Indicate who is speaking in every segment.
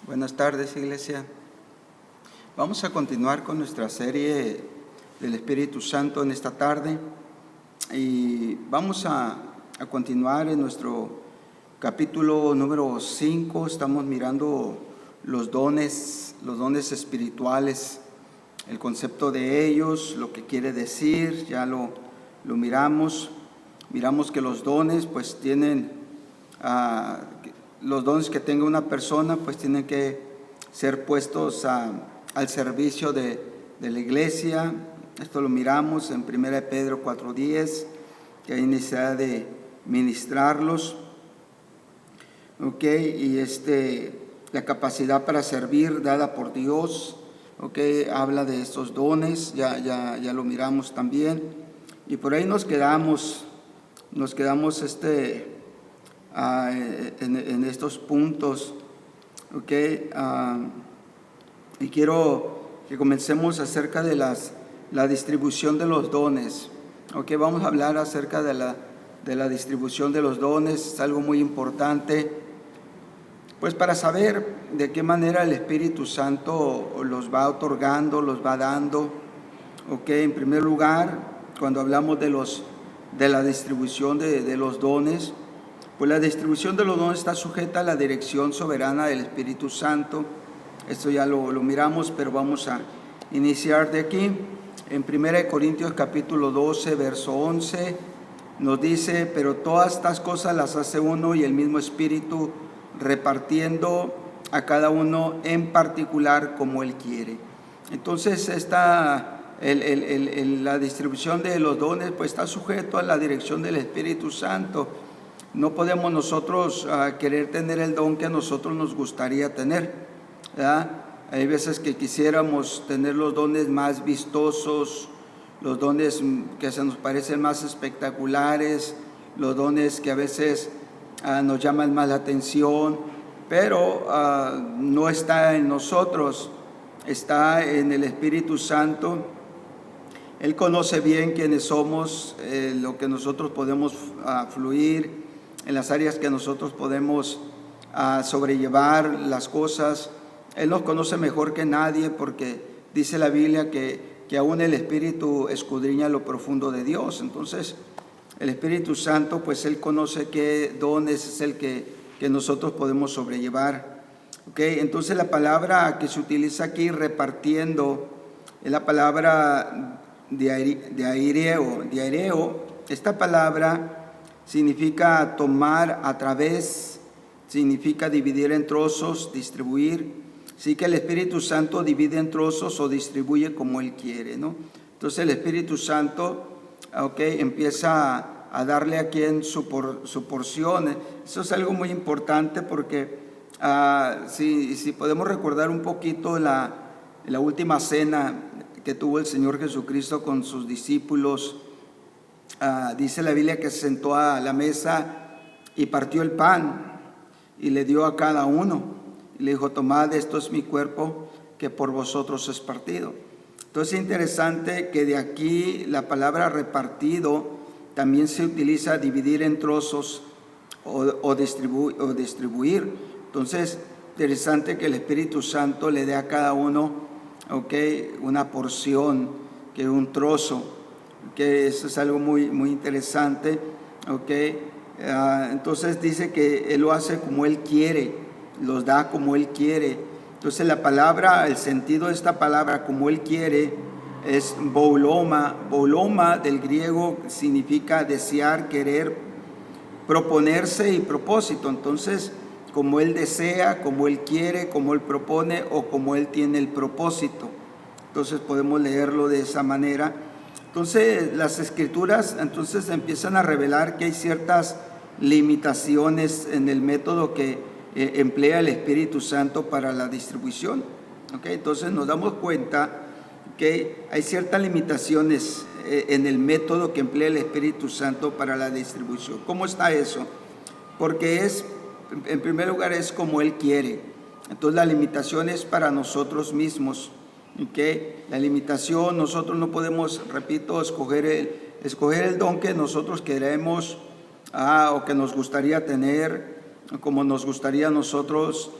Speaker 1: Buenas tardes, iglesia. Vamos a continuar con nuestra serie del Espíritu Santo en esta tarde y vamos a continuar en nuestro capítulo número 5. Estamos mirando los dones espirituales, el concepto de ellos, lo que quiere decir, ya lo miramos. Miramos que los dones pues tienen los dones que tenga una persona pues tienen que ser puestos al servicio de la iglesia. Esto lo miramos en 1 Pedro 4:10, que hay necesidad de ministrarlos. Y la capacidad para servir dada por Dios, habla de estos dones, ya lo miramos también. Y por ahí nos quedamos en estos puntos, y quiero que comencemos acerca de la distribución de los dones. Vamos a hablar acerca de la distribución de los dones. Es algo muy importante, pues para saber de qué manera el Espíritu Santo los va otorgando, los va dando. En primer lugar, cuando hablamos de la distribución de los dones, pues la distribución de los dones está sujeta a la dirección soberana del Espíritu Santo. Esto ya lo miramos, pero vamos a iniciar de aquí. En 1 Corintios capítulo 12, verso 11, nos dice: pero todas estas cosas las hace uno y el mismo Espíritu, repartiendo a cada uno en particular como Él quiere. Entonces la distribución de los dones pues está sujeto a la dirección del Espíritu Santo. No podemos nosotros querer tener el don que a nosotros nos gustaría tener, ¿verdad? Hay veces que quisiéramos tener los dones más vistosos, los dones que se nos parecen más espectaculares, los dones que a veces nos llaman más la atención, pero no está en nosotros, está en el Espíritu Santo. Él conoce bien quiénes somos, lo que nosotros podemos fluir, en las áreas que nosotros podemos sobrellevar las cosas. Él nos conoce mejor que nadie, porque dice la Biblia que aún el Espíritu escudriña lo profundo de Dios. Entonces el Espíritu Santo pues Él conoce qué dones es el que nosotros podemos sobrellevar. Entonces la palabra que se utiliza aquí, repartiendo, es la palabra de aireo. Esta palabra significa tomar a través, significa dividir en trozos, distribuir. Así que el Espíritu Santo divide en trozos o distribuye como Él quiere, ¿no? Entonces el Espíritu Santo empieza a darle a quien su porción. Eso es algo muy importante, porque si podemos recordar un poquito la última cena que tuvo el Señor Jesucristo con sus discípulos, dice la Biblia que se sentó a la mesa y partió el pan y le dio a cada uno y le dijo: tomad, esto es mi cuerpo que por vosotros es partido. Entonces es interesante que de aquí la palabra repartido también se utiliza dividir en trozos o distribuir. Entonces interesante que el Espíritu Santo le dé a cada uno una porción, que un trozo. Eso es algo muy, muy interesante. Entonces dice que Él lo hace como Él quiere, los da como Él quiere. Entonces la palabra, el sentido de esta palabra, como Él quiere, es bouloma. Bouloma del griego significa desear, querer, proponerse y propósito. Entonces, como Él desea, como Él quiere, como Él propone o como Él tiene el propósito. Entonces podemos leerlo de esa manera. Entonces las Escrituras empiezan a revelar que hay ciertas limitaciones en el método que emplea el Espíritu Santo para la distribución. Entonces nos damos cuenta que hay ciertas limitaciones en el método que emplea el Espíritu Santo para la distribución. ¿Cómo está eso? Porque en primer lugar, es como Él quiere. Entonces la limitación es para nosotros mismos. La limitación, nosotros no podemos, repito, escoger el don que nosotros queremos o que nos gustaría tener, como nos gustaría a nosotros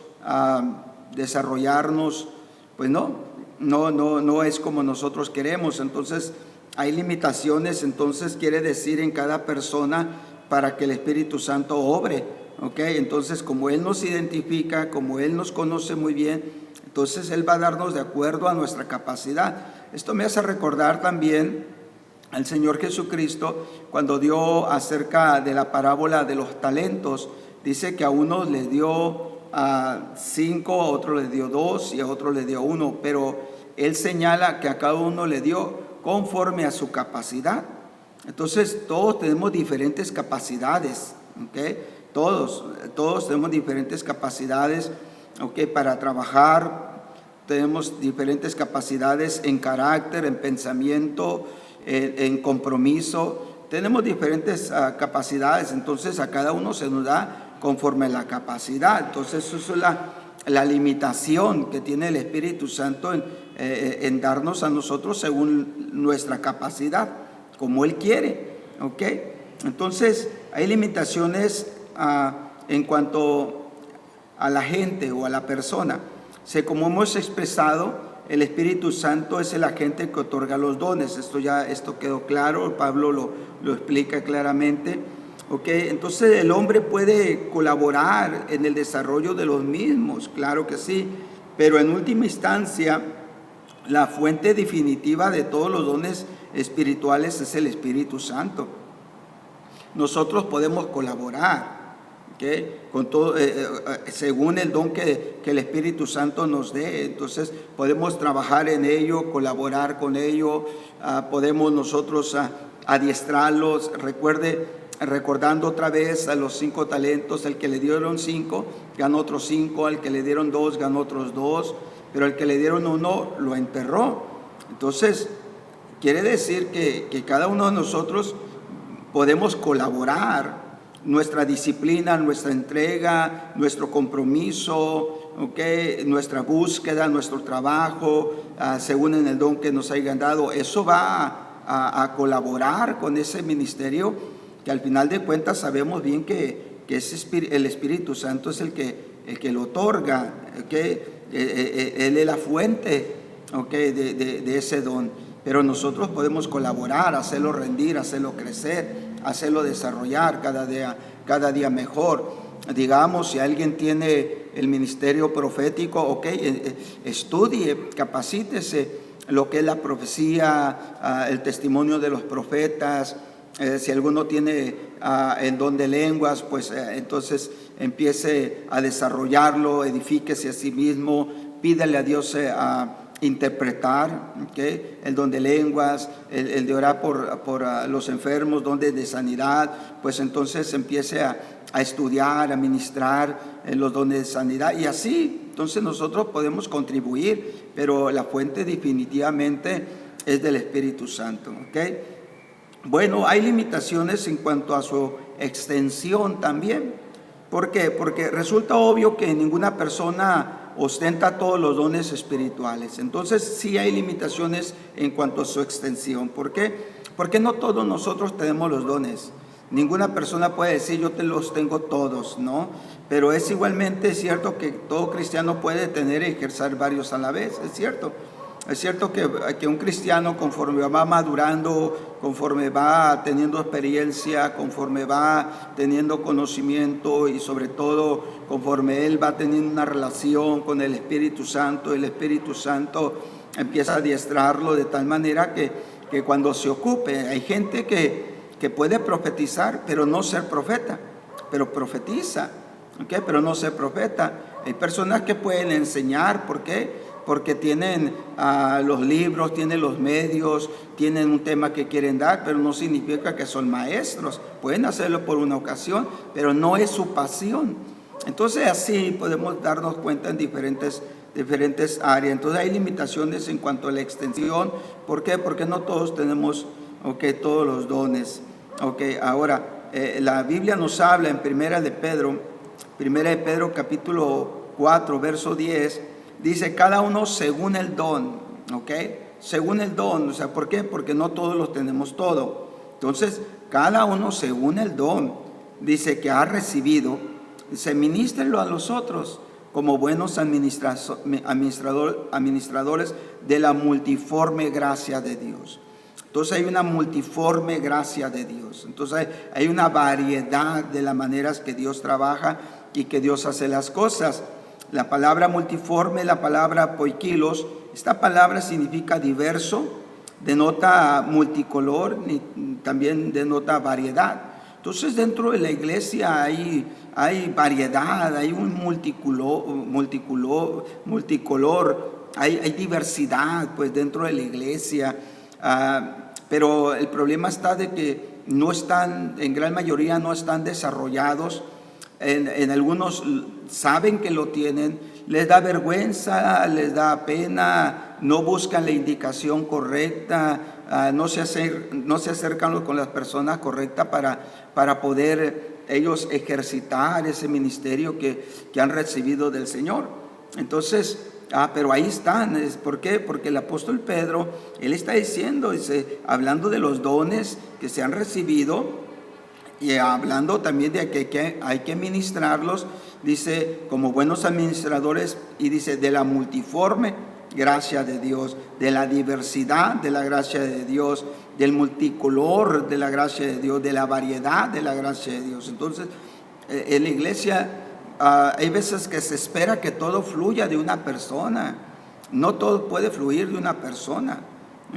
Speaker 1: desarrollarnos, pues no es como nosotros queremos. Entonces hay limitaciones, entonces quiere decir en cada persona para que el Espíritu Santo obre, ¿ok? Entonces como Él nos identifica, como Él nos conoce muy bien, entonces Él va a darnos de acuerdo a nuestra capacidad. Esto me hace recordar también al Señor Jesucristo cuando dio acerca de la parábola de los talentos. Dice que a unos les dio 5, a otros les dio 2 y a otros les dio 1, pero Él señala que a cada uno le dio conforme a su capacidad. Entonces todos tenemos diferentes capacidades, ¿ok? Todos tenemos diferentes capacidades, ¿ok? Para trabajar. Tenemos diferentes capacidades en carácter, en pensamiento, en compromiso. Tenemos diferentes capacidades, entonces a cada uno se nos da conforme a la capacidad. Entonces eso es la limitación que tiene el Espíritu Santo en darnos a nosotros según nuestra capacidad, como Él quiere, ¿ok? Entonces hay limitaciones en cuanto a la gente o a la persona. Como hemos expresado, el Espíritu Santo es el agente que otorga los dones. Esto quedó claro, Pablo lo explica claramente. ¿Okay? Entonces el hombre puede colaborar en el desarrollo de los mismos, claro que sí, pero en última instancia la fuente definitiva de todos los dones espirituales es el Espíritu Santo. Nosotros podemos colaborar, ¿okay? Con todo, según el don que el Espíritu Santo nos dé. Entonces podemos trabajar en ello, colaborar con ello, podemos nosotros adiestrarlos. Recordando otra vez a los 5 talentos, el que le dieron 5 ganó otros 5, al que le dieron 2 ganó otros 2, pero al que le dieron 1 lo enterró. Entonces quiere decir que cada uno de nosotros podemos colaborar. Nuestra disciplina, nuestra entrega, nuestro compromiso, ¿okay? Nuestra búsqueda, nuestro trabajo, según en el don que nos hayan dado, eso va a colaborar con ese ministerio, que al final de cuentas sabemos bien que el Espíritu Santo es el que lo otorga, ¿okay? Él es la fuente, ¿okay? de ese don, pero nosotros podemos colaborar, hacerlo rendir, hacerlo crecer, hacerlo desarrollar cada día mejor. Digamos, si alguien tiene el ministerio profético, ok, estudie, capacítese lo que es la profecía, el testimonio de los profetas. Si alguno tiene el don de lenguas, pues entonces empiece a desarrollarlo, edifíquese a sí mismo, pídale a Dios a interpretar, ¿okay? El don de lenguas, el de orar por los enfermos, don de sanidad, pues entonces empiece a estudiar, a ministrar los dones de sanidad, y así, entonces nosotros podemos contribuir, pero la fuente definitivamente es del Espíritu Santo, ¿okay? Bueno, hay limitaciones en cuanto a su extensión también. ¿Por qué? Porque resulta obvio que ninguna persona ostenta todos los dones espirituales. Entonces sí hay limitaciones en cuanto a su extensión. ¿Por qué? Porque no todos nosotros tenemos los dones. Ninguna persona puede decir yo te los tengo todos, ¿no? Pero es igualmente cierto que todo cristiano puede tener y ejercer varios a la vez, es cierto. Es cierto que un cristiano, conforme va madurando, conforme va teniendo experiencia, conforme va teniendo conocimiento y sobre todo conforme él va teniendo una relación con el Espíritu Santo, el Espíritu Santo empieza a adiestrarlo de tal manera que cuando se ocupe, hay gente que puede profetizar, pero no ser profeta, pero profetiza, ¿okay? Pero no ser profeta. Hay personas que pueden enseñar, ¿por qué? Porque tienen los libros, tienen los medios, tienen un tema que quieren dar, pero no significa que son maestros. Pueden hacerlo por una ocasión, pero no es su pasión. Entonces así podemos darnos cuenta en diferentes áreas. Entonces hay limitaciones en cuanto a la extensión. ¿Por qué? Porque no todos tenemos todos los dones. Ahora, la Biblia nos habla en Primera de Pedro capítulo 4, verso 10, dice cada uno según el don, ¿ok? Según el don, o sea, ¿por qué? Porque no todos los tenemos todo. Entonces, cada uno según el don, dice que ha recibido, dice, ministrenlo a los otros como buenos administradores de la multiforme gracia de Dios. Entonces hay una multiforme gracia de Dios. Entonces hay una variedad de las maneras que Dios trabaja y que Dios hace las cosas. La palabra multiforme, la palabra poikilos, esta palabra significa diverso, denota multicolor y también denota variedad. Entonces dentro de la iglesia hay variedad, hay un multicolor, hay diversidad pues dentro de la iglesia. Pero el problema está de que no están, en gran mayoría no están desarrollados. En algunos saben que lo tienen, les da vergüenza, les da pena, no buscan la indicación correcta, no se acercan con las personas correctas para poder ellos ejercitar ese ministerio que han recibido del Señor. Entonces, pero ahí están. ¿Por qué? Porque el apóstol Pedro, él está diciendo, hablando de los dones que se han recibido y hablando también de que hay que ministrarlos, dice, como buenos administradores, y dice, de la multiforme gracia de Dios, de la diversidad de la gracia de Dios, del multicolor de la gracia de Dios, de la variedad de la gracia de Dios. Entonces, en la iglesia hay veces que se espera que todo fluya de una persona. No todo puede fluir de una persona,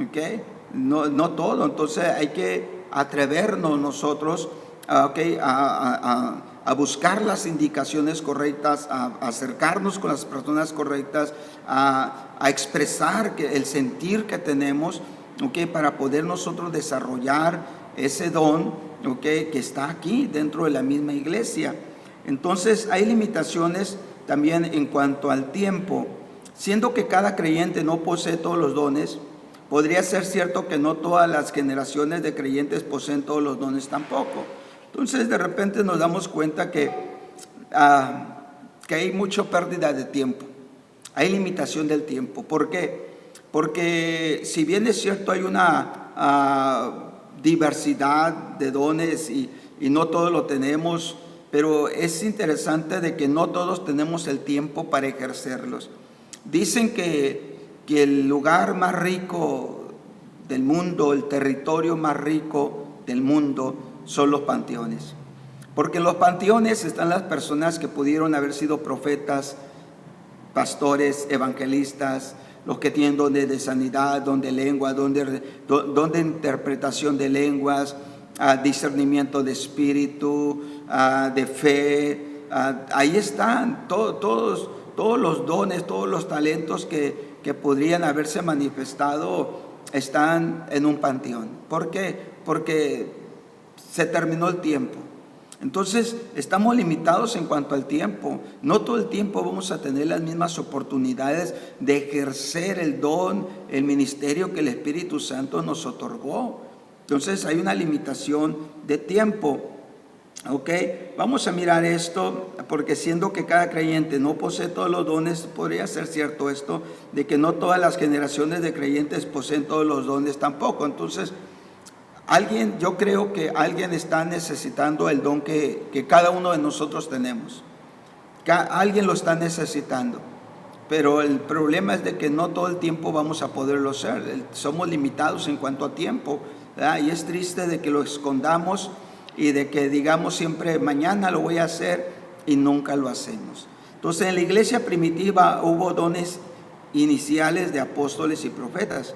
Speaker 1: ¿okay? No todo. Entonces hay que atrevernos nosotros a buscar las indicaciones correctas, a acercarnos con las personas correctas, a expresar el sentir que tenemos, para poder nosotros desarrollar ese don que está aquí dentro de la misma iglesia. Entonces hay limitaciones también en cuanto al tiempo. Siendo que cada creyente no posee todos los dones, podría ser cierto que no todas las generaciones de creyentes poseen todos los dones tampoco. Entonces de repente nos damos cuenta que hay mucha pérdida de tiempo, hay limitación del tiempo. ¿Por qué? Porque si bien es cierto hay una diversidad de dones y no todos lo tenemos, pero es interesante de que no todos tenemos el tiempo para ejercerlos. Dicen que el lugar más rico del mundo, el territorio más rico del mundo son los panteones. Porque en los panteones están las personas que pudieron haber sido profetas, pastores, evangelistas, los que tienen dones de sanidad, don de lengua, don de interpretación de lenguas, discernimiento de espíritu, de fe. Ahí están todos los dones, todos los talentos que podrían haberse manifestado, están en un panteón. ¿Por qué? Porque se terminó el tiempo. Entonces estamos limitados en cuanto al tiempo. No todo el tiempo vamos a tener las mismas oportunidades de ejercer el don, el ministerio que el Espíritu Santo nos otorgó. Entonces hay una limitación de tiempo. Vamos a mirar esto, porque siendo que cada creyente no posee todos los dones, podría ser cierto esto, de que no todas las generaciones de creyentes poseen todos los dones tampoco. Entonces yo creo que alguien está necesitando el don que cada uno de nosotros tenemos. Alguien lo está necesitando, pero el problema es de que no todo el tiempo vamos a poderlo hacer. Somos limitados en cuanto a tiempo, ¿verdad? Y es triste de que lo escondamos y de que digamos siempre mañana lo voy a hacer y nunca lo hacemos. Entonces en la iglesia primitiva hubo dones iniciales de apóstoles y profetas.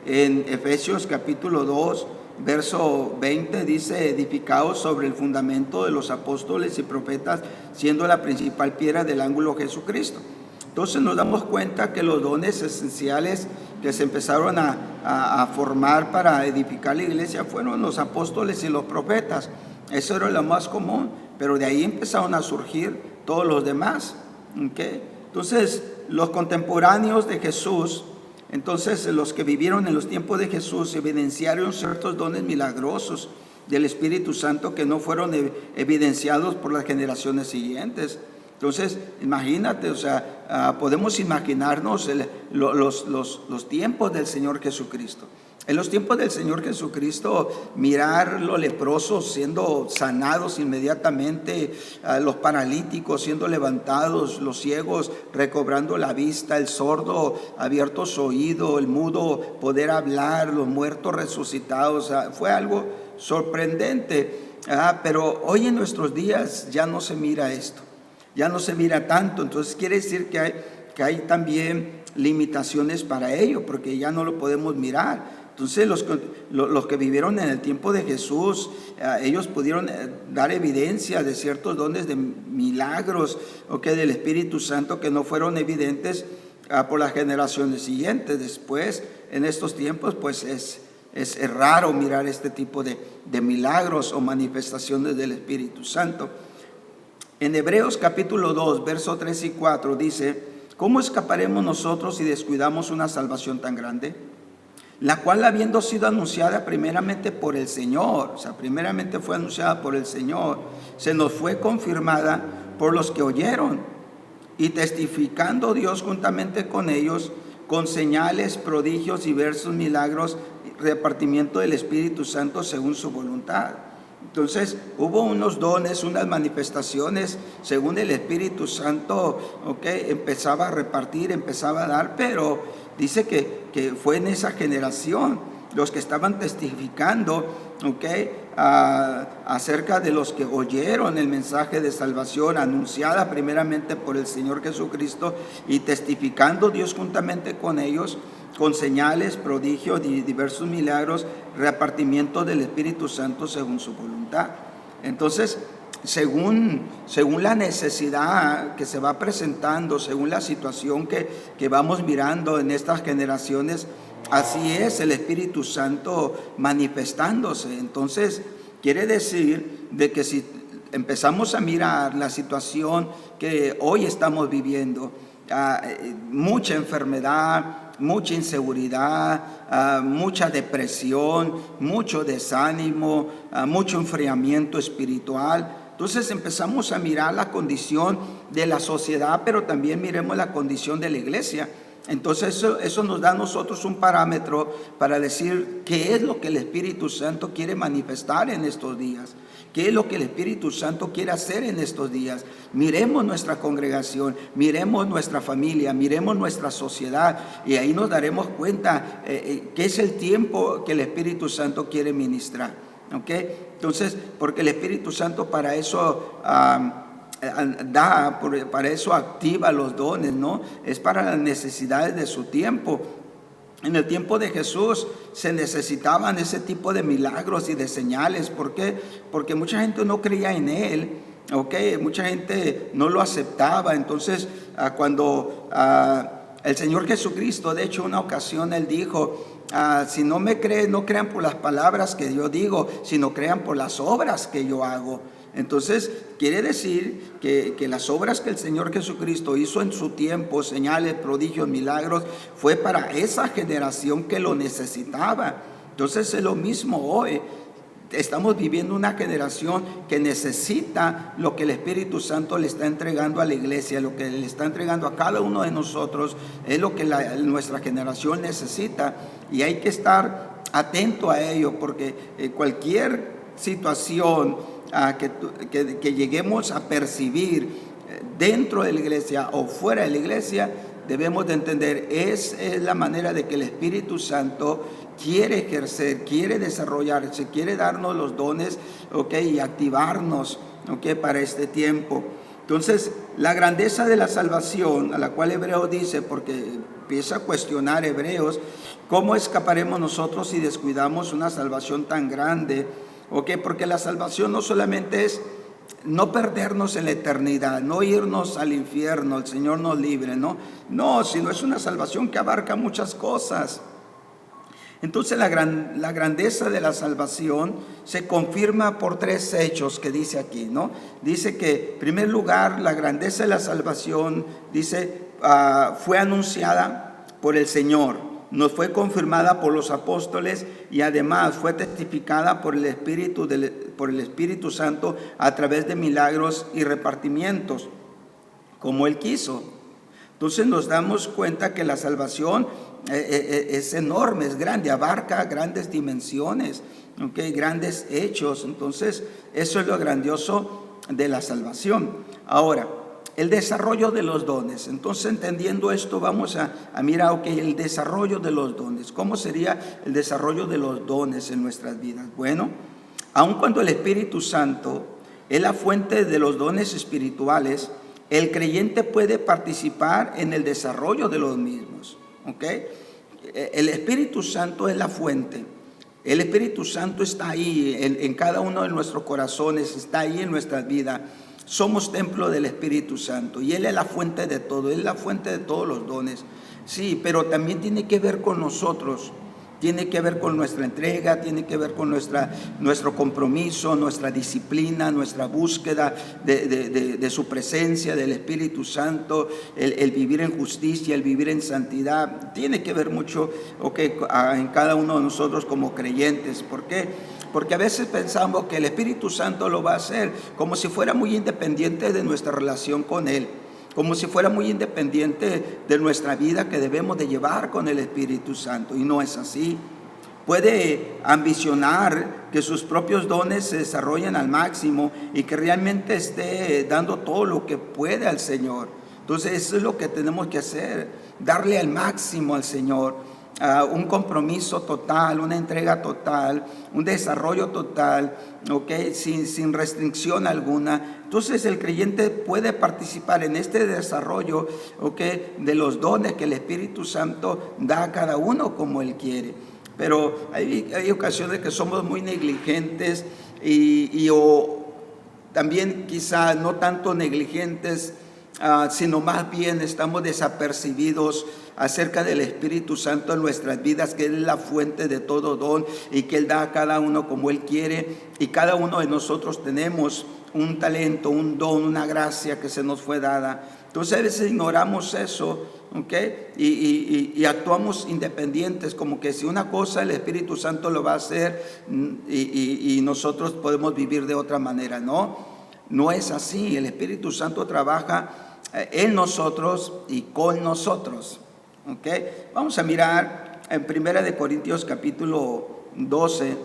Speaker 1: En Efesios capítulo 2 verso 20 dice: edificados sobre el fundamento de los apóstoles y profetas, siendo la principal piedra del ángulo Jesucristo. Entonces nos damos cuenta que los dones esenciales que se empezaron a formar para edificar la iglesia fueron los apóstoles y los profetas. Eso era lo más común, pero de ahí empezaron a surgir todos los demás. Entonces los contemporáneos de Jesús, entonces los que vivieron en los tiempos de Jesús, evidenciaron ciertos dones milagrosos del Espíritu Santo que no fueron evidenciados por las generaciones siguientes. Entonces, imagínate, podemos imaginarnos los tiempos del Señor Jesucristo. En los tiempos del Señor Jesucristo, mirar los leprosos siendo sanados inmediatamente, los paralíticos siendo levantados, los ciegos recobrando la vista, el sordo abierto su oído, el mudo poder hablar, los muertos resucitados, fue algo sorprendente. Pero hoy en nuestros días ya no se mira esto, ya no se mira tanto. Entonces quiere decir que hay también limitaciones para ello, porque ya no lo podemos mirar. Entonces los que vivieron en el tiempo de Jesús, ellos pudieron dar evidencia de ciertos dones de milagros, del Espíritu Santo, que no fueron evidentes por las generaciones siguientes. Después, en estos tiempos, pues es raro mirar este tipo de milagros o manifestaciones del Espíritu Santo. En Hebreos capítulo 2, versos 3 y 4 dice: ¿cómo escaparemos nosotros si descuidamos una salvación tan grande? La cual, habiendo sido anunciada primeramente por el Señor, primeramente fue anunciada por el Señor, se nos fue confirmada por los que oyeron, y testificando Dios juntamente con ellos, con señales, prodigios, diversos milagros, repartimiento del Espíritu Santo según su voluntad. Entonces hubo unos dones, unas manifestaciones según el Espíritu Santo, empezaba a repartir, empezaba a dar, pero dice que fue en esa generación los que estaban testificando, acerca de los que oyeron el mensaje de salvación anunciada primeramente por el Señor Jesucristo, y testificando Dios juntamente con ellos, con señales, prodigios y diversos milagros, repartimiento del Espíritu Santo según su voluntad. Entonces, según la necesidad que se va presentando, según la situación que vamos mirando en estas generaciones, así es el Espíritu Santo manifestándose. Entonces, quiere decir de que si empezamos a mirar la situación que hoy estamos viviendo, mucha enfermedad, mucha inseguridad, mucha depresión, mucho desánimo, mucho enfriamiento espiritual. Entonces empezamos a mirar la condición de la sociedad, pero también miremos la condición de la iglesia. Entonces eso nos da a nosotros un parámetro para decir qué es lo que el Espíritu Santo quiere manifestar en estos días. ¿Qué es lo que el Espíritu Santo quiere hacer en estos días? Miremos nuestra congregación, miremos nuestra familia, miremos nuestra sociedad, y ahí nos daremos cuenta qué es el tiempo que el Espíritu Santo quiere ministrar. Entonces, porque el Espíritu Santo para eso para eso activa los dones, ¿no? Es para las necesidades de su tiempo. En el tiempo de Jesús se necesitaban ese tipo de milagros y de señales. ¿Por qué? Porque mucha gente no creía en Él, mucha gente no lo aceptaba. Entonces, cuando el Señor Jesucristo, de hecho, una ocasión Él dijo: si no me creen, no crean por las palabras que yo digo, sino crean por las obras que yo hago. Entonces quiere decir que las obras que el Señor Jesucristo hizo en su tiempo, señales, prodigios, milagros, fue para esa generación que lo necesitaba. Entonces es lo mismo hoy. Estamos viviendo una generación que necesita lo que el Espíritu Santo le está entregando a la iglesia, lo que le está entregando a cada uno de nosotros, es lo que nuestra generación necesita, y hay que estar atento a ello, porque cualquier situación que lleguemos a percibir dentro de la iglesia o fuera de la iglesia, debemos de entender, es la manera de que el Espíritu Santo quiere ejercer, quiere desarrollarse, quiere darnos los dones, y activarnos, para este tiempo. Entonces, la grandeza de la salvación, a la cual Hebreos dice, porque empieza a cuestionar Hebreos, ¿cómo escaparemos nosotros si descuidamos una salvación tan grande? Porque la salvación no solamente es no perdernos en la eternidad, no irnos al infierno, el Señor nos libre, no, sino es una salvación que abarca muchas cosas. Entonces la grandeza de la salvación se confirma por tres hechos que dice aquí, Dice que, en primer lugar, la grandeza de la salvación, dice, fue anunciada por el Señor, nos fue confirmada por los apóstoles, y además fue testificada por el Espíritu Santo a través de milagros y repartimientos, como Él quiso. Entonces nos damos cuenta que la salvación es enorme, es grande, abarca grandes dimensiones, grandes hechos. Entonces, eso es lo grandioso de la salvación. Ahora, el desarrollo de los dones. Entonces, entendiendo esto, vamos a mirar, el desarrollo de los dones. ¿Cómo sería el desarrollo de los dones en nuestras vidas? Bueno, aun cuando el Espíritu Santo es la fuente de los dones espirituales, el creyente puede participar en el desarrollo de los mismos. El Espíritu Santo es la fuente. El Espíritu Santo está ahí en cada uno de nuestros corazones, está ahí en nuestras vidas. Somos templo del Espíritu Santo y Él es la fuente de todo, Él es la fuente de todos los dones. Sí, pero también tiene que ver con nosotros, tiene que ver con nuestra entrega, tiene que ver con nuestro compromiso, nuestra disciplina, nuestra búsqueda de su presencia, del Espíritu Santo, el vivir en justicia, el vivir en santidad. Tiene que ver mucho en cada uno de nosotros como creyentes. ¿Por qué? Porque a veces pensamos que el Espíritu Santo lo va a hacer como si fuera muy independiente de nuestra relación con Él, como si fuera muy independiente de nuestra vida que debemos de llevar con el Espíritu Santo. Y no es así. Puede ambicionar que sus propios dones se desarrollen al máximo y que realmente esté dando todo lo que puede al Señor. Entonces eso es lo que tenemos que hacer, darle al máximo al Señor. Un compromiso total, una entrega total, un desarrollo total, sin restricción alguna. Entonces el creyente puede participar en este desarrollo, de los dones que el Espíritu Santo da a cada uno como Él quiere. Pero hay ocasiones que somos muy negligentes o también quizá no tanto negligentes, sino más bien estamos desapercibidos acerca del Espíritu Santo en nuestras vidas, que Él es la fuente de todo don y que Él da a cada uno como Él quiere, y cada uno de nosotros tenemos un talento, un don, una gracia que se nos fue dada. Entonces a veces ignoramos eso, y actuamos independientes, como que si una cosa el Espíritu Santo lo va a hacer y nosotros podemos vivir de otra manera. No es así. El Espíritu Santo trabaja en nosotros y con nosotros. Vamos a mirar en 1 Corintios capítulo 12,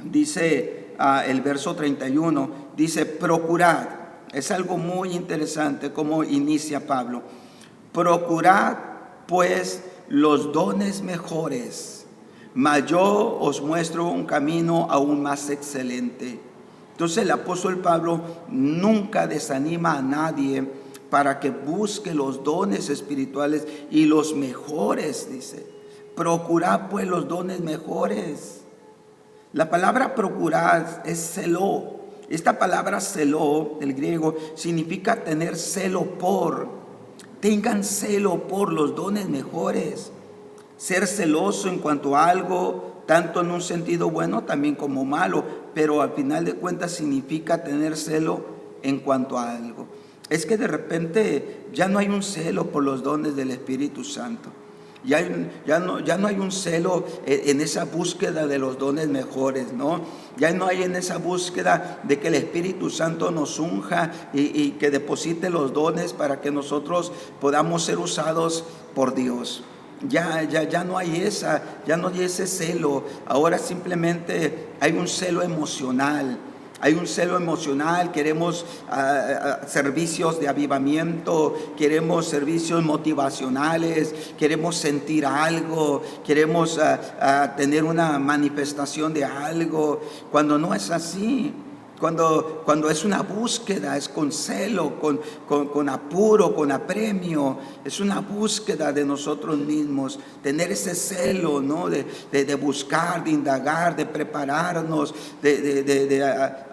Speaker 1: dice el verso 31, dice: procurad. Es algo muy interesante como inicia Pablo. Procurad pues los dones mejores, mas yo os muestro un camino aún más excelente. Entonces el apóstol Pablo nunca desanima a nadie para que busque los dones espirituales y los mejores, dice. Procurad pues los dones mejores. La palabra procurar es celó. Esta palabra celó, del griego, significa tener celo por. Tengan celo por los dones mejores. Ser celoso en cuanto a algo, tanto en un sentido bueno también como malo, pero al final de cuentas significa tener celo en cuanto a algo. Es que de repente ya no hay un celo por los dones del Espíritu Santo. Ya no hay un celo en esa búsqueda de los dones mejores, Ya no hay en esa búsqueda de que el Espíritu Santo nos unja y que deposite los dones para que nosotros podamos ser usados por Dios. Ya no hay ese celo. Ahora simplemente hay un celo emocional. Hay un celo emocional, queremos servicios de avivamiento, queremos servicios motivacionales, queremos sentir algo, queremos tener una manifestación de algo, cuando no es así. Cuando es una búsqueda, es con celo, con apuro, con apremio, es una búsqueda de nosotros mismos, tener ese celo, de buscar, de indagar, de prepararnos,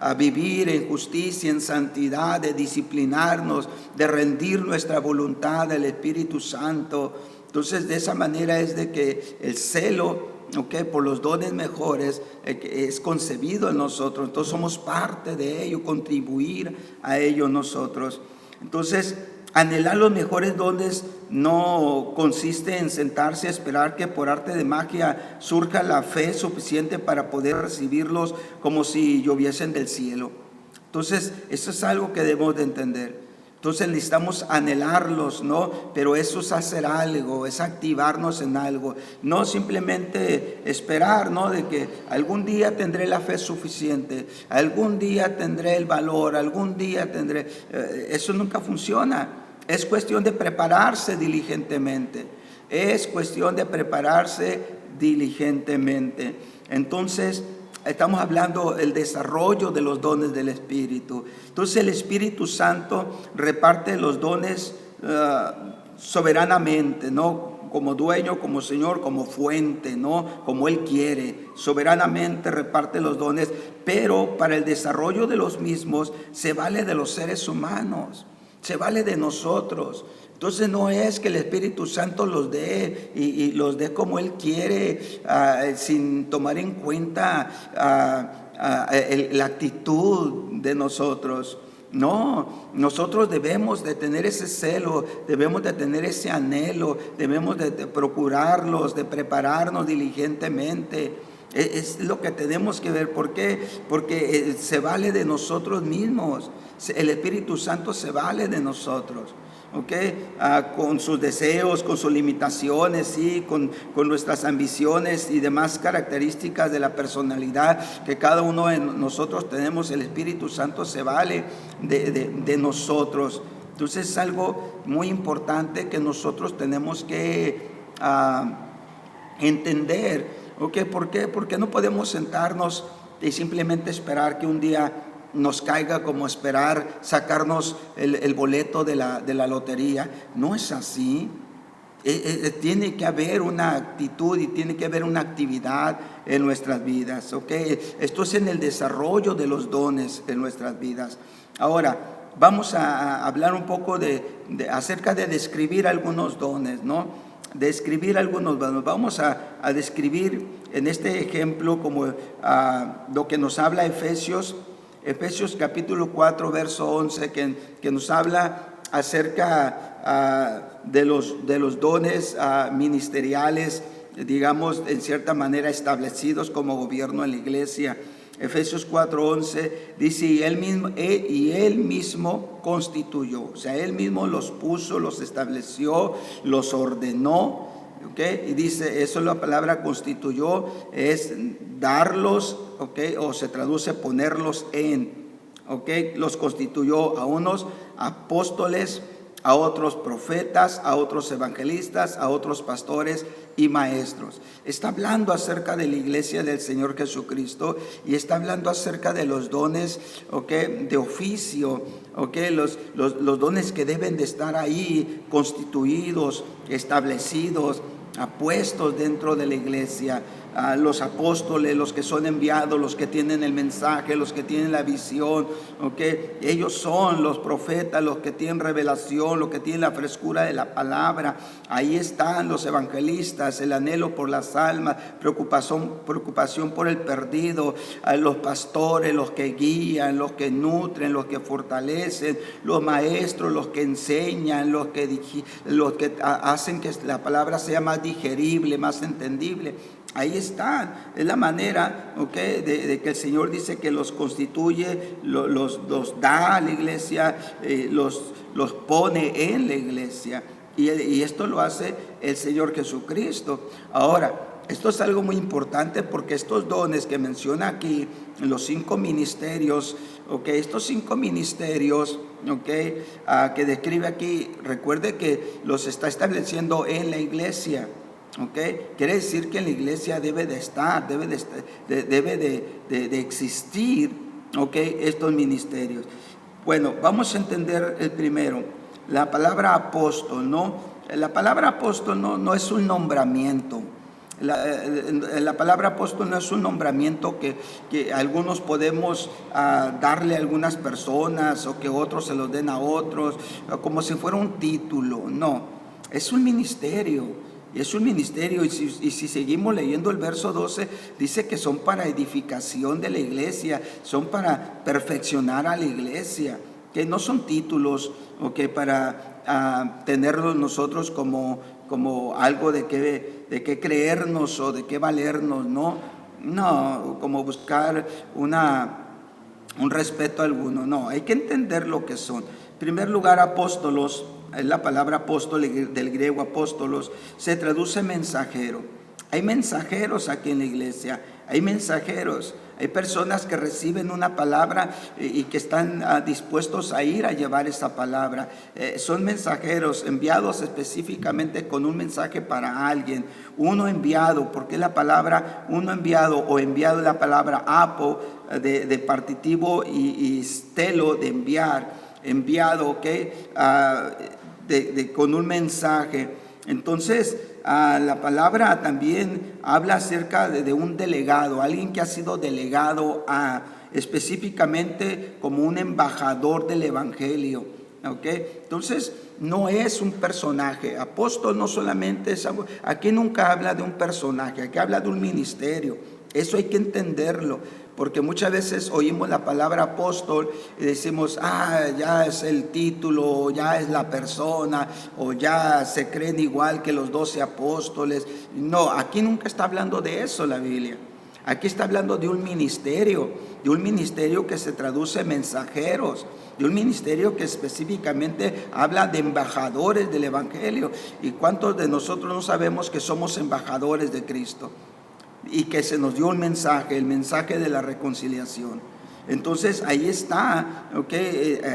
Speaker 1: a vivir en justicia, en santidad, de disciplinarnos, de rendir nuestra voluntad al Espíritu Santo. Entonces de esa manera es de que el celo por los dones mejores es concebido en nosotros. Entonces somos parte de ello, contribuir a ello nosotros. Entonces anhelar los mejores dones no consiste en sentarse a esperar que por arte de magia surja la fe suficiente para poder recibirlos como si lloviesen del cielo. Entonces eso es algo que debemos de entender. Entonces necesitamos anhelarlos, ¿no? Pero eso es hacer algo, es activarnos en algo. No simplemente esperar, ¿no? De que algún día tendré la fe suficiente, algún día tendré el valor, algún día tendré... eso nunca funciona. Es cuestión de prepararse diligentemente. Es cuestión de prepararse diligentemente. Entonces, estamos hablando del desarrollo de los dones del Espíritu. Entonces el Espíritu Santo reparte los dones soberanamente, ¿no? Como dueño, como Señor, como fuente, ¿no? Como Él quiere. Soberanamente reparte los dones, pero para el desarrollo de los mismos se vale de los seres humanos, se vale de nosotros. Entonces no es que el Espíritu Santo los dé y los dé como Él quiere, sin tomar en cuenta la actitud de nosotros. No, nosotros debemos de tener ese celo, debemos de tener ese anhelo, debemos de procurarlos, de prepararnos diligentemente. Es lo que tenemos que ver. ¿Por qué? Porque se vale de nosotros mismos. El Espíritu Santo se vale de nosotros. Con sus deseos, con sus limitaciones, sí, con nuestras ambiciones y demás características de la personalidad que cada uno de nosotros tenemos. El Espíritu Santo se vale de nosotros. Entonces es algo muy importante que nosotros tenemos que entender. ¿Por qué? Porque no podemos sentarnos y simplemente esperar que un día nos caiga, como esperar sacarnos el boleto de la lotería. No es así. Tiene que haber una actitud y tiene que haber una actividad en nuestras vidas. Esto es en el desarrollo de los dones en nuestras vidas. Ahora vamos a hablar un poco acerca de describir algunos dones, ¿no? Describir algunos dones. Vamos a describir en este ejemplo como lo que nos habla Efesios capítulo 4, verso 11, que nos habla acerca de los dones ministeriales, digamos, en cierta manera establecidos como gobierno en la iglesia. Efesios 4:11 dice, y él mismo constituyó, o sea, Él mismo los puso, los estableció, los ordenó. Y dice, eso es la palabra constituyó, es darlos, o se traduce ponerlos en, los constituyó a unos apóstoles, a otros profetas, a otros evangelistas, a otros pastores y maestros. Está hablando acerca de la iglesia del Señor Jesucristo y está hablando acerca de los dones, de oficio, los dones que deben de estar ahí constituidos, establecidos, puestos dentro de la iglesia. Los apóstoles, los que son enviados, los que tienen el mensaje, los que tienen la visión, ellos son los profetas, los que tienen revelación, los que tienen la frescura de la palabra. Ahí están los evangelistas, el anhelo por las almas, preocupación por el perdido, los pastores, los que guían, los que nutren, los que fortalecen, los maestros, los que enseñan, los que hacen que la palabra sea más digerible, más entendible. Ahí están. Es la manera de que el Señor dice que los constituye, los da a la iglesia, los pone en la iglesia, y esto lo hace el Señor Jesucristo. Ahora, esto es algo muy importante porque estos dones que menciona aquí, los 5 ministerios, estos 5 ministerios que describe aquí, recuerde que los está estableciendo en la iglesia. Quiere decir que en la iglesia debe de existir, estos ministerios. Bueno, vamos a entender el primero, la palabra apóstol, ¿no? La palabra apóstol no es un nombramiento. La palabra apóstol no es un nombramiento que algunos podemos darle a algunas personas, o que otros se los den a otros, como si fuera un título. No, es un ministerio. Es un ministerio, y si seguimos leyendo el verso 12, dice que son para edificación de la iglesia, son para perfeccionar a la iglesia, que no son títulos para tenerlos nosotros como algo de que creernos o de que valernos, no, como buscar un respeto alguno. No, hay que entender lo que son. En primer lugar, apóstolos, la palabra apóstol del griego apóstolos se traduce mensajero. Hay mensajeros aquí en la iglesia, hay mensajeros. Hay personas que reciben una palabra y que están dispuestos a ir a llevar esa palabra. Son mensajeros enviados específicamente con un mensaje para alguien. Uno enviado, porque la palabra uno enviado o enviado es la palabra apo de partitivo y stelo de enviar. Enviado, ¿ok? Con un mensaje. Entonces, la palabra también habla acerca de un delegado, alguien que ha sido delegado específicamente como un embajador del evangelio. ¿Okay? Entonces, no es un personaje. Apóstol no solamente es, aquí nunca habla de un personaje, aquí habla de un ministerio. Eso hay que entenderlo, porque muchas veces oímos la palabra apóstol y decimos, ya es el título, ya es la persona, o ya se creen igual que los 12 apóstoles. No, aquí nunca está hablando de eso la Biblia. Aquí está hablando de un ministerio que se traduce mensajeros, de un ministerio que específicamente habla de embajadores del evangelio. ¿Y cuántos de nosotros no sabemos que somos embajadores de Cristo? Y que se nos dio un mensaje, el mensaje de la reconciliación. Entonces ahí está,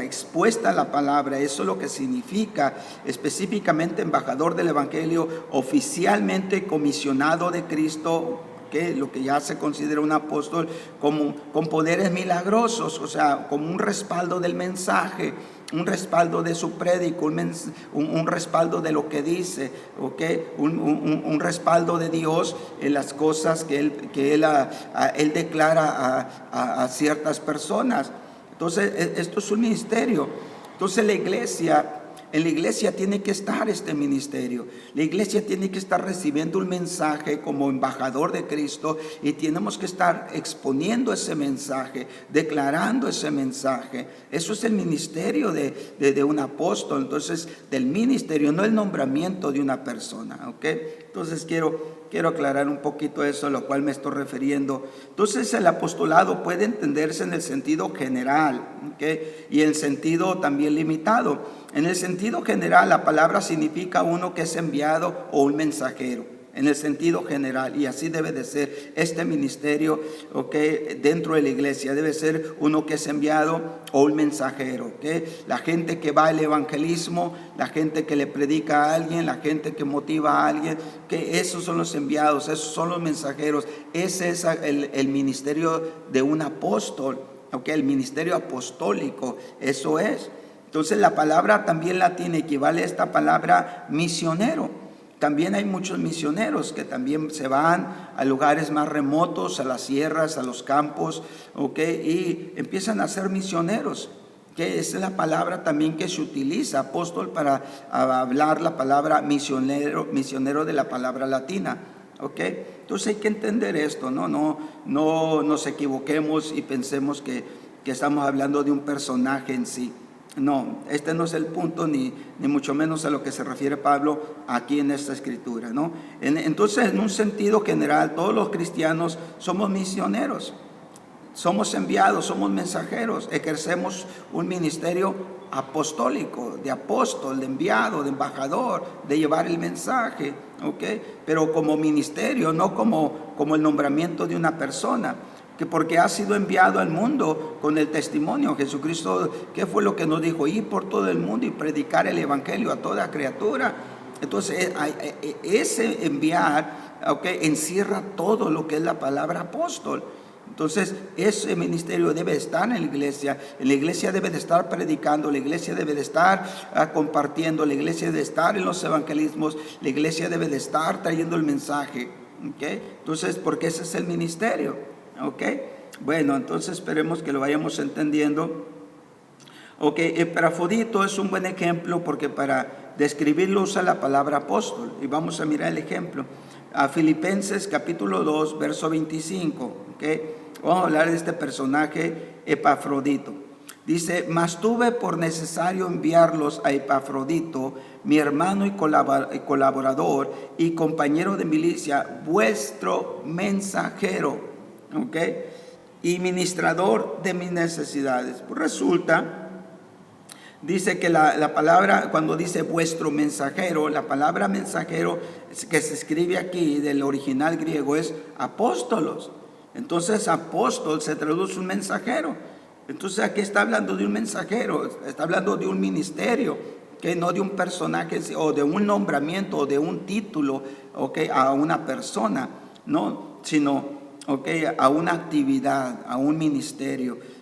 Speaker 1: expuesta la palabra. Eso es lo que significa específicamente embajador del evangelio, oficialmente comisionado de Cristo, lo que ya se considera un apóstol, con poderes milagrosos, o sea, como un respaldo del mensaje, un respaldo de su prédico, un respaldo de lo que dice, un respaldo de Dios en las cosas que él declara a ciertas personas. Entonces, esto es un ministerio. Entonces, en la iglesia tiene que estar este ministerio. La iglesia tiene que estar recibiendo un mensaje como embajador de Cristo, y tenemos que estar exponiendo ese mensaje, declarando ese mensaje. Eso es el ministerio de un apóstol. Entonces, del ministerio, no el nombramiento de una persona. Entonces, quiero aclarar un poquito eso, a lo cual me estoy refiriendo. Entonces, el apostolado puede entenderse en el sentido general, y en el sentido también limitado. En el sentido general, la palabra significa uno que es enviado o un mensajero. En el sentido general, y así debe de ser este ministerio, dentro de la iglesia. Debe ser uno que es enviado o un mensajero. La gente que va al evangelismo, la gente que le predica a alguien, la gente que motiva a alguien, esos son los enviados, esos son los mensajeros. Ese es el ministerio de un apóstol, el ministerio apostólico, eso es. Entonces, la palabra también latina equivale a esta palabra misionero. También hay muchos misioneros que también se van a lugares más remotos, a las sierras, a los campos, y empiezan a ser misioneros. Esa es la palabra también que se utiliza, apóstol, para hablar la palabra misionero de la palabra latina. Entonces hay que entender esto, no nos equivoquemos y pensemos que estamos hablando de un personaje en sí. No, este no es el punto, ni mucho menos a lo que se refiere Pablo aquí en esta escritura, ¿no? Entonces, en un sentido general, todos los cristianos somos misioneros, somos enviados, somos mensajeros, ejercemos un ministerio apostólico, de apóstol, de enviado, de embajador, de llevar el mensaje, pero como ministerio, no como el nombramiento de una persona, que porque ha sido enviado al mundo con el testimonio. Jesucristo, ¿qué fue lo que nos dijo? Ir por todo el mundo y predicar el evangelio a toda criatura. Entonces, ese enviar, encierra todo lo que es la palabra apóstol. Entonces, ese ministerio debe estar en la iglesia debe de estar predicando, la iglesia debe de estar compartiendo, la iglesia debe de estar en los evangelismos, la iglesia debe de estar trayendo el mensaje. Entonces, porque ese es el ministerio. Bueno, entonces esperemos que lo vayamos entendiendo. Epafrodito es un buen ejemplo, porque para describirlo usa la palabra apóstol, y vamos a mirar el ejemplo a Filipenses capítulo 2 verso 25. Vamos a hablar de este personaje Epafrodito. Dice: mas tuve por necesario enviarlos a Epafrodito, mi hermano y colaborador y compañero de milicia, vuestro mensajero, y ministrador de mis necesidades. Pues resulta Dice que la palabra, cuando dice vuestro mensajero, la palabra mensajero que se escribe aquí del original griego es apóstolos. Entonces apóstol se traduce un mensajero. Entonces aquí está hablando de un mensajero, está hablando de un ministerio, que no de un personaje o de un nombramiento o de un título, a una persona, no, sino a una actividad, a un ministerio.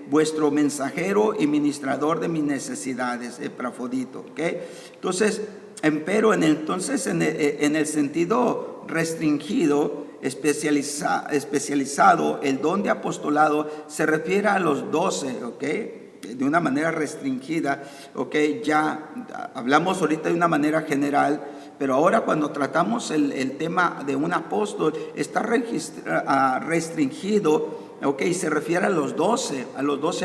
Speaker 1: Vuestro mensajero y ministrador de mis necesidades, Epafrodito. Entonces, empero en el sentido restringido, especializado, el don de apostolado se refiere a los 12, de una manera restringida, ya hablamos ahorita de una manera general, pero ahora cuando tratamos el tema de un apóstol, está restringido, se refiere a los 12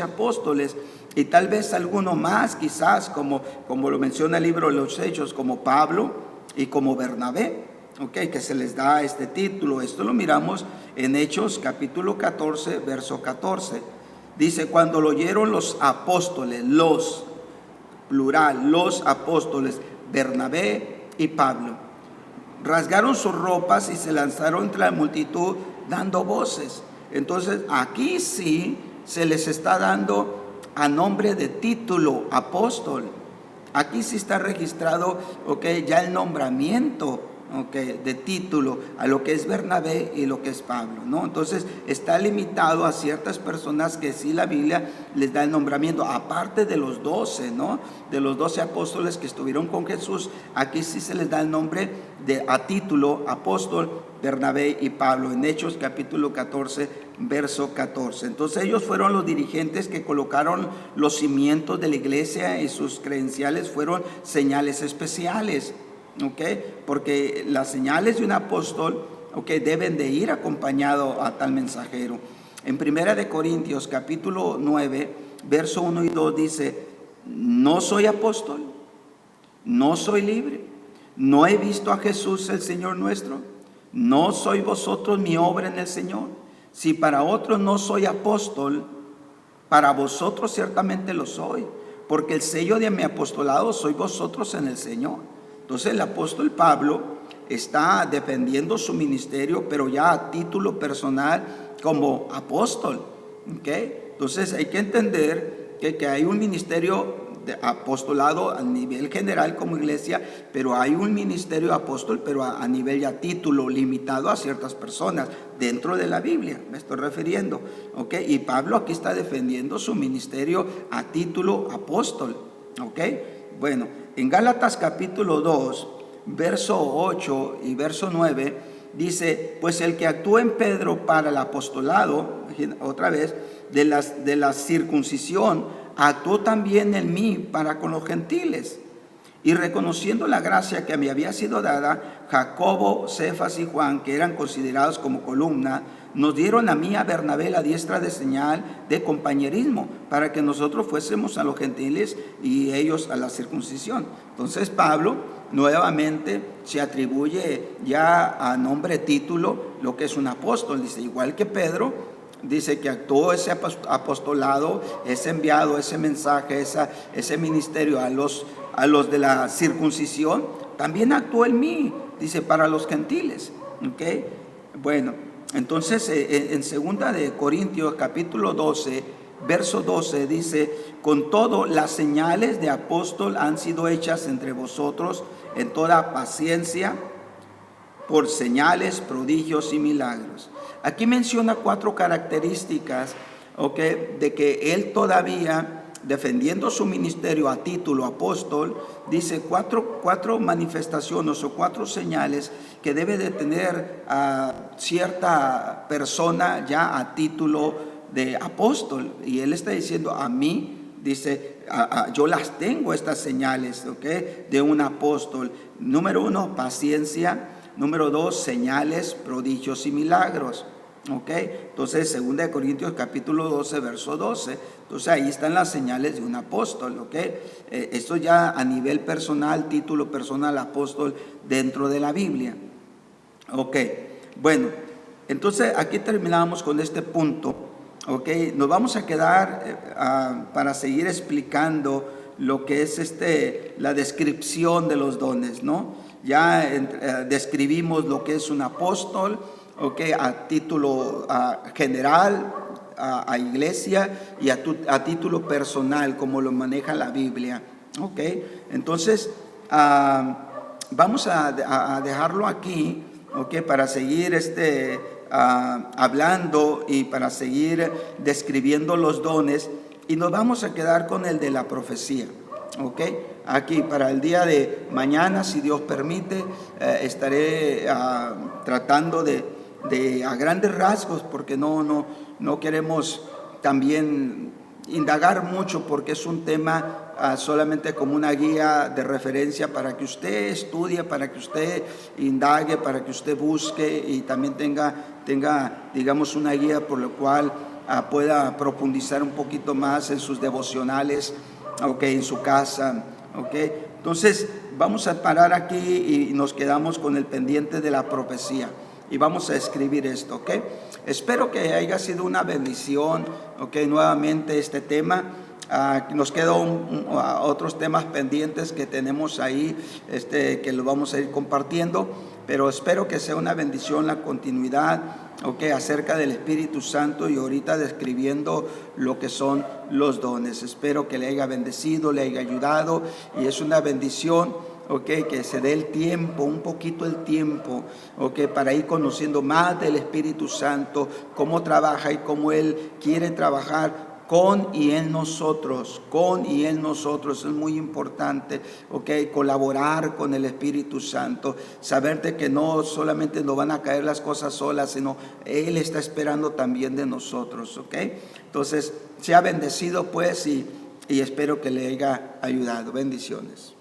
Speaker 1: apóstoles, y tal vez alguno más, quizás, como lo menciona el libro de los Hechos, como Pablo y como Bernabé, que se les da este título. Esto lo miramos en Hechos capítulo 14, verso 14. Dice, cuando lo oyeron los apóstoles, los apóstoles, Bernabé y Pablo, rasgaron sus ropas y se lanzaron entre la multitud dando voces. Entonces aquí sí se les está dando a nombre de título apóstol. Aquí sí está registrado, ya el nombramiento, de título a lo que es Bernabé y lo que es Pablo, ¿no? Entonces está limitado a ciertas personas que sí la Biblia les da el nombramiento, aparte de los 12, ¿no? De los 12 apóstoles que estuvieron con Jesús. Aquí sí se les da el nombre a título apóstol, Bernabé y Pablo, en Hechos capítulo 14, verso 14. Entonces ellos fueron los dirigentes que colocaron los cimientos de la iglesia, y sus credenciales fueron señales especiales, porque las señales de un apóstol, deben de ir acompañado a tal mensajero. En 1 Corintios capítulo 9, verso 1 y 2 dice, no soy apóstol, no soy libre, no he visto a Jesús el Señor nuestro, no soy vosotros mi obra en el Señor. Si para otros no soy apóstol, para vosotros ciertamente lo soy, porque el sello de mi apostolado sois vosotros en el Señor. Entonces el apóstol Pablo está defendiendo su ministerio, pero ya a título personal como apóstol. Entonces hay que entender que hay un ministerio de apostolado a nivel general como iglesia, pero hay un ministerio apóstol, pero a nivel ya título limitado a ciertas personas dentro de la Biblia, me estoy refiriendo. Y Pablo aquí está defendiendo su ministerio a título apóstol. Bueno, en Gálatas capítulo 2, verso 8 y verso 9, dice, pues el que actúa en Pedro para el apostolado, otra vez, de la circuncisión, actuó también en mí para con los gentiles. Y reconociendo la gracia que me había sido dada, Jacobo, Cefas y Juan, que eran considerados como columna, nos dieron a mí, a Bernabé, la diestra de señal de compañerismo, para que nosotros fuésemos a los gentiles y ellos a la circuncisión. Entonces Pablo nuevamente se atribuye ya a nombre título lo que es un apóstol. Dice, igual que Pedro, dice que actuó ese apostolado, ese enviado, ese mensaje, ese ministerio a los de la circuncisión, también actuó en mí, dice, para los gentiles. Bueno, entonces en 2 de Corintios capítulo 12, verso 12 dice, con todo las señales de apóstol han sido hechas entre vosotros en toda paciencia, por señales, prodigios y milagros. Aquí menciona 4 características, de que él todavía, defendiendo su ministerio a título apóstol, dice cuatro manifestaciones o 4 señales que debe de tener a cierta persona ya a título de apóstol. Y él está diciendo, a mí, dice, yo las tengo estas señales, de un apóstol. Número 1, paciencia. Número 2, señales, prodigios y milagros. Entonces 2 Corintios capítulo 12, verso 12. Entonces ahí están las señales de un apóstol. Esto ya a nivel personal, título personal, apóstol dentro de la Biblia. Bueno, entonces aquí terminamos con este punto. Nos vamos a quedar para seguir explicando lo que es la descripción de los dones, ¿no? Ya describimos lo que es un apóstol, okay, a título general, a iglesia, y a título personal, como lo maneja la Biblia. Okay. Entonces, vamos a dejarlo aquí, okay, para seguir hablando y para seguir describiendo los dones, y nos vamos a quedar con el de la profecía. Okay. Aquí para el día de mañana, si Dios permite, estaré tratando de a grandes rasgos, porque no queremos también indagar mucho, porque es un tema solamente como una guía de referencia para que usted estudie, para que usted indague, para que usted busque y también tenga digamos una guía por la cual pueda profundizar un poquito más en sus devocionales, okay, en su casa. Okay. Entonces vamos a parar aquí y nos quedamos con el pendiente de la profecía. Y vamos a escribir esto, ¿ok? Espero que haya sido una bendición, ¿ok? Nuevamente este tema. Nos quedan otros temas pendientes que tenemos ahí, que los vamos a ir compartiendo. Pero espero que sea una bendición la continuidad, ¿ok? Acerca del Espíritu Santo, y ahorita describiendo lo que son los dones. Espero que le haya bendecido, le haya ayudado, y es una bendición, okay, que se dé el tiempo, un poquito el tiempo, okay, para ir conociendo más del Espíritu Santo, cómo trabaja y cómo Él quiere trabajar con y en nosotros, es muy importante, okay, colaborar con el Espíritu Santo, saberte que no solamente nos van a caer las cosas solas, sino Él está esperando también de nosotros, okay. Entonces, sea bendecido pues, y espero que le haya ayudado. Bendiciones.